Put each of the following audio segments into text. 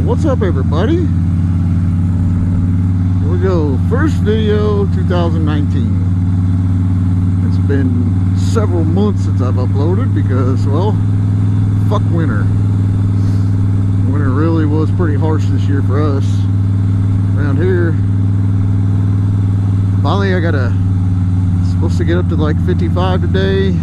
What's up, everybody? Here we go. First video 2019. It's been several months since I've uploaded because, well, fuck winter. Winter really was pretty harsh this year for us around here. Finally, supposed to get up to like 55 today.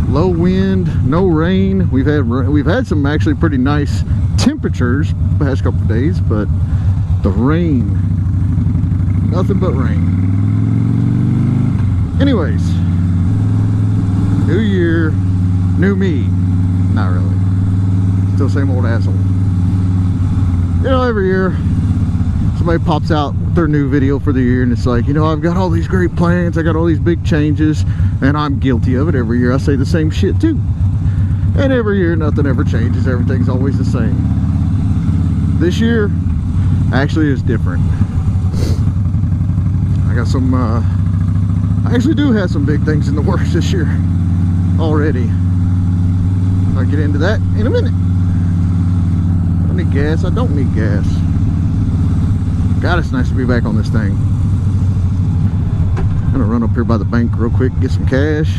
Low wind, no rain. We've had some actually pretty nice temperatures the past couple of days, but the rain, nothing but rain. Anyways, new year, new me. Not really. Still same old asshole. You know, every year somebody pops out with their new video for the year and it's like, you know, I've got all these great plans, I got all these big changes, and I'm guilty of it. Every year I say the same shit too. And every year nothing ever changes, everything's always the same. This year actually is different. I got some I actually do have some big things in the works this year already. I'll get into that in a minute. I need gas. I don't need gas. God, it's nice to be back on this thing. I'm gonna run up here by the bank real quick, get some cash.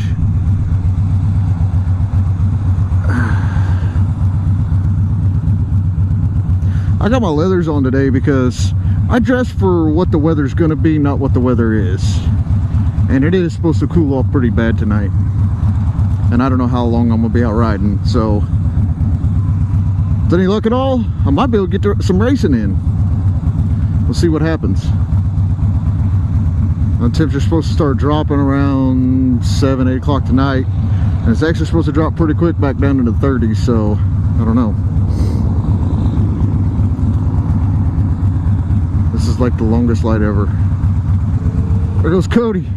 I got my leathers on today because I dress for what the weather's gonna be, not what the weather is. And it is supposed to cool off pretty bad tonight. And I don't know how long I'm gonna be out riding, so with any luck at all, I might be able to get some racing in. We'll see what happens. The temperature's supposed to start dropping around 7, 8 o'clock tonight. And it's actually supposed to drop pretty quick back down into the 30s, so I don't know. This is like the longest light ever. There goes Cody.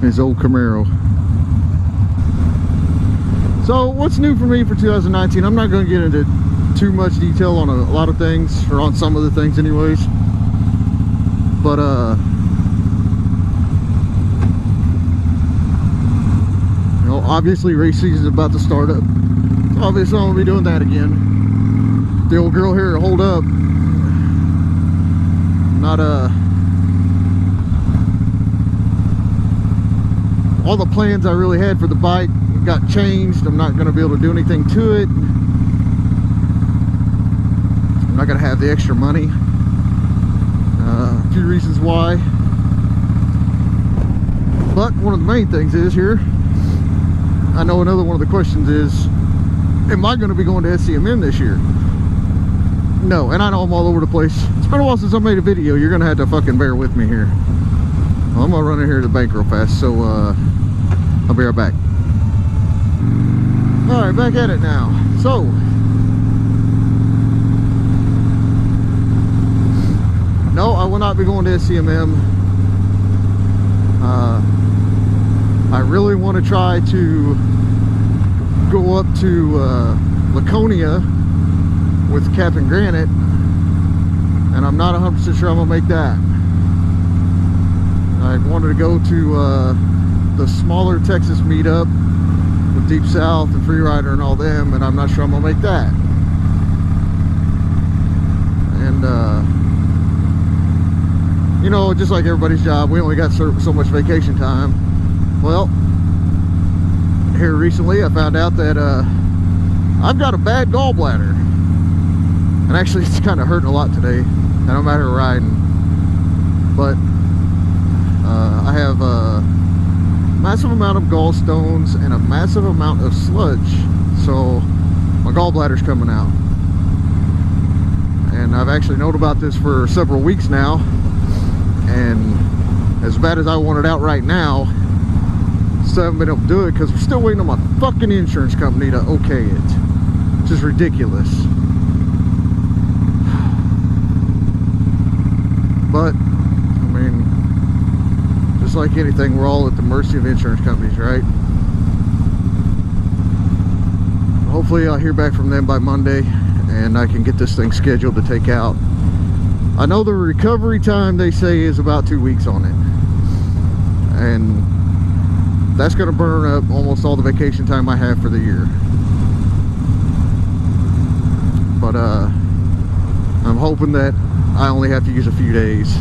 His old Camaro. So what's new for me for 2019? I'm not going to get into too much detail on a lot of things, or on some of the things anyways. But you know, obviously race season is about to start up. So obviously I'm going to be doing that again. The old girl here to hold up. Not all the plans I really had for the bike got changed. I'm not going to be able to do anything to it. I'm not going to have the extra money. A few reasons why. But one of the main things is here, I know another one of the questions is, am I going to be going to SCMM this year? No, and I know I'm all over the place. It's been a while since I made a video. You're going to have to fucking bear with me here. Well, I'm going to run in here to the bank real fast, so I'll be right back. Alright, back at it now. So, no, I will not be going to SCMM. I really want to try to go up to Laconia with Captain Granite, and I'm not 100% sure I'm going to make that. I wanted to go to the smaller Texas meetup with Deep South and Freerider and all them, and I'm not sure I'm going to make that. And you know, just like everybody's job, we only got so much vacation time. Well, here recently I found out that I've got a bad gallbladder. And actually it's kind of hurting a lot today, and I'm out here riding. But I have a massive amount of gallstones and a massive amount of sludge. So my gallbladder's coming out. And I've actually known about this for several weeks now. And as bad as I want it out right now, still haven't been able to do it because we're still waiting on my fucking insurance company to okay it. Which is ridiculous. But, I mean, just like anything, we're all at the mercy of insurance companies, right? Hopefully I'll hear back from them by Monday and I can get this thing scheduled to take out. I know the recovery time they say is about 2 weeks on it. and that's gonna burn up almost all the vacation time I have for the year. But I'm hoping that I only have to use a few days,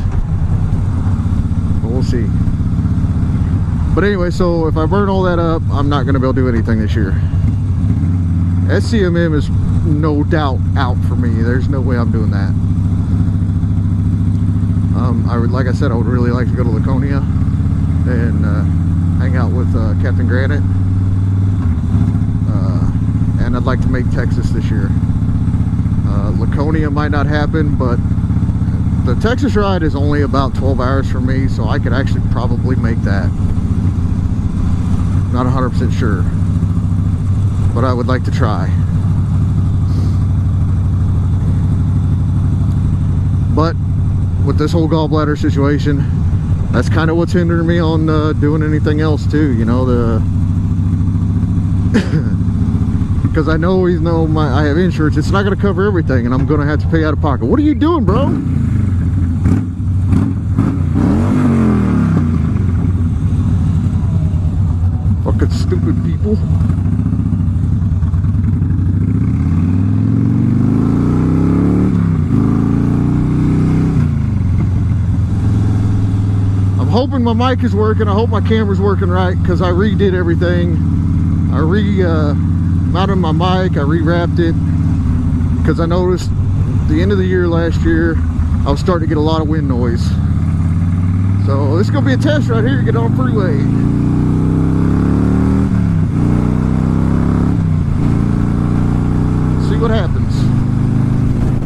but we'll see. But anyway, so if I burn all that up, I'm not gonna be able to do anything this year. SCMM is no doubt out for me. There's no way I'm doing that. Like I said, I would really like to go to Laconia and hang out with Captain Granite, and I'd like to make Texas this year. Laconia might not happen, but the Texas ride is only about 12 hours from me, so I could actually probably make that. Not 100% sure, but I would like to try. But with this whole gallbladder situation, that's kind of what's hindering me on doing anything else too, you know, because I know, even though I have insurance, it's not going to cover everything, and I'm going to have to pay out of pocket. What are you doing, bro? Fucking stupid people. I'm hoping my mic is working. I hope my camera's working right, because I redid everything. I mounted my mic, I rewrapped it, because I noticed at the end of the year last year I was starting to get a lot of wind noise. So this is going to be a test right here to get on the freeway. See what happens.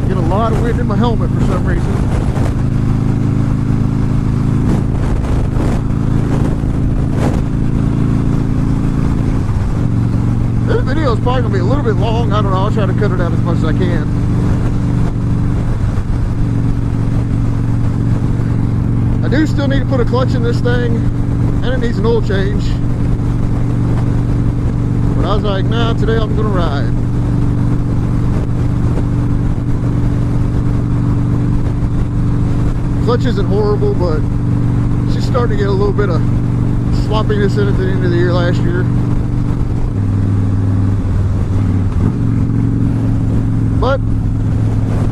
Get a lot of wind in my helmet for some reason. This video is probably going to be a little bit long. I don't know. I'll try to cut it out as much as I can. I do still need to put a clutch in this thing, and it needs an oil change. But I was like, nah, today I'm going to ride. Clutch isn't horrible, but she's starting to get a little bit of sloppiness in it at the end of the year last year. But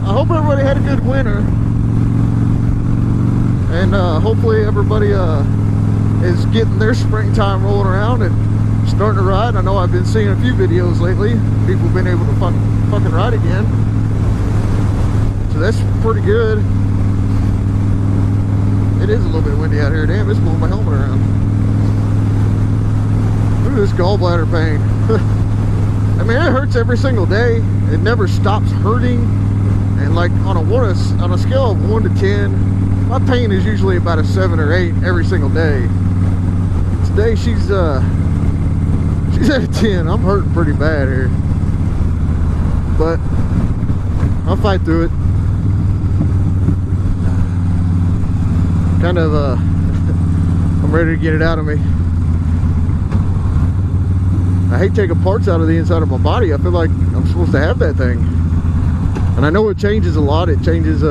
I hope everybody had a good winter, and hopefully everybody is getting their springtime rolling around and starting to ride. I know I've been seeing a few videos lately. People have been able to fucking ride again, so that's pretty good. It is a little bit windy out here. Damn, it's blowing my helmet around. Look at this gallbladder pain. I mean, it hurts every single day. It never stops hurting. And like on a scale of 1 to 10, my pain is usually about a 7 or 8 every single day. Today she's at a 10. I'm hurting pretty bad here, but I'll fight through it. Kind of I'm ready to get it out of me. I hate taking parts out of the inside of my body. I feel like I'm supposed to have that thing, and I know it changes a lot. It changes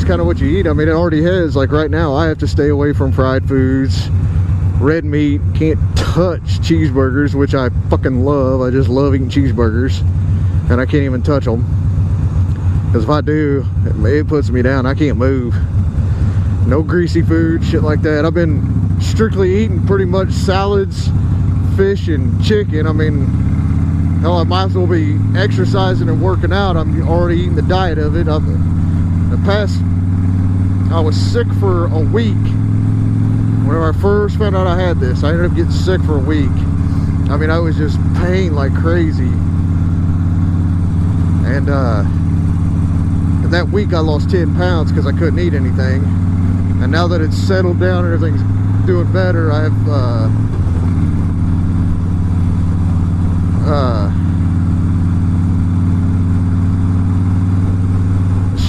kind of what you eat. I mean, it already has. Like right now, I have to stay away from fried foods, red meat. Can't touch cheeseburgers, which I fucking love. I just love eating cheeseburgers, and I can't even touch them, because if I do, it puts me down. I can't move. No greasy food, shit like that. I've been strictly eating pretty much salads, fish, and chicken. I mean, hell, I might as well be exercising and working out. I'm already eating the diet of it. I was sick for a week. Whenever I first found out I had this, I ended up getting sick for a week. I mean, I was just pain like crazy. And in that week I lost 10 pounds because I couldn't eat anything. And now that it's settled down and everything's doing better, I have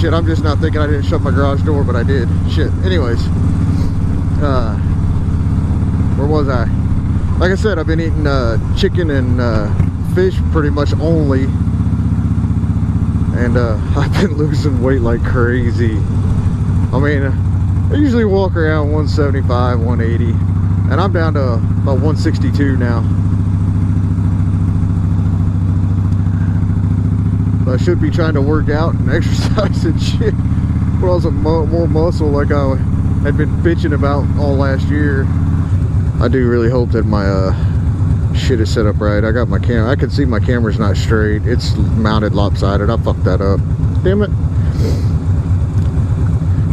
shit, I'm just not thinking I didn't shut my garage door, but I did. Shit. Anyways, where was I? Like I said, I've been eating chicken and fish pretty much only, and I've been losing weight like crazy. I mean, I usually walk around 175, 180, and I'm down to about 162 now. So I should be trying to work out and exercise and shit, put on some more muscle like I had been bitching about all last year. I do really hope that my shit is set up right. I got my camera. I can see my camera's not straight. It's mounted lopsided. I fucked that up. Damn it.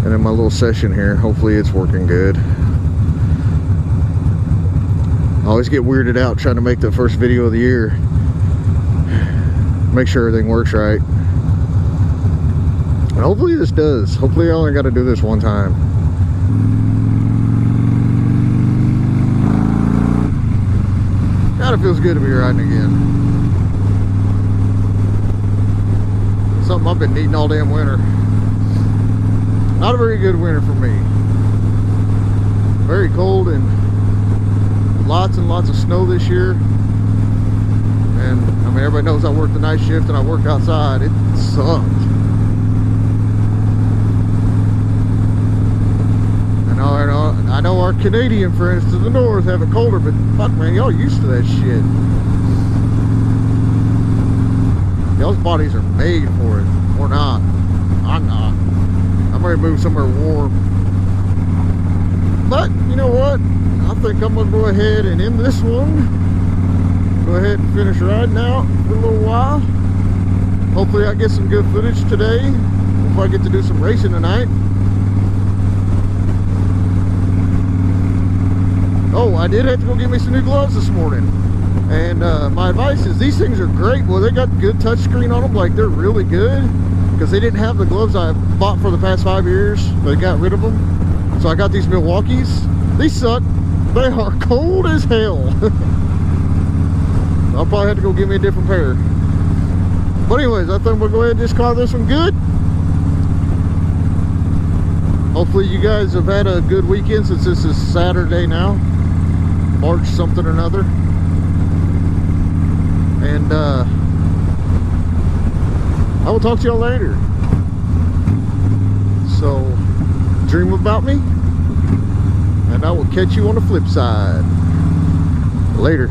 And in my little session here, hopefully it's working good. I always get weirded out trying to make the first video of the year. Make sure everything works right. And hopefully this does. Hopefully I only got to do this one time. God, it feels good to be riding again. Something I've been needing all damn winter. Not a very good winter for me. Very cold and lots of snow this year. And I mean, everybody knows I work the night shift and I work outside. It sucked. I know our Canadian friends to the north have it colder, but fuck man, y'all used to that shit. Y'all's bodies are made for it. Or not. I'm not. I'm ready to move somewhere warm. But, you know what? I think I'm going to go ahead and end this one. Go ahead and finish riding out for a little while. Hopefully I get some good footage today. Hopefully I get to do some racing tonight. Oh, I did have to go get me some new gloves this morning. And my advice is these things are great. Well, they got good touchscreen on them. Like, they're really good. Because they didn't have the gloves I bought for the past 5 years. They got rid of them. So I got these Milwaukee's. These suck. They are cold as hell. I'll probably have to go get me a different pair. But anyways, I think we'll go ahead and just call this one good. Hopefully you guys have had a good weekend since this is Saturday now. March something or another. And I will talk to y'all later. So, dream about me. And I will catch you on the flip side. Later.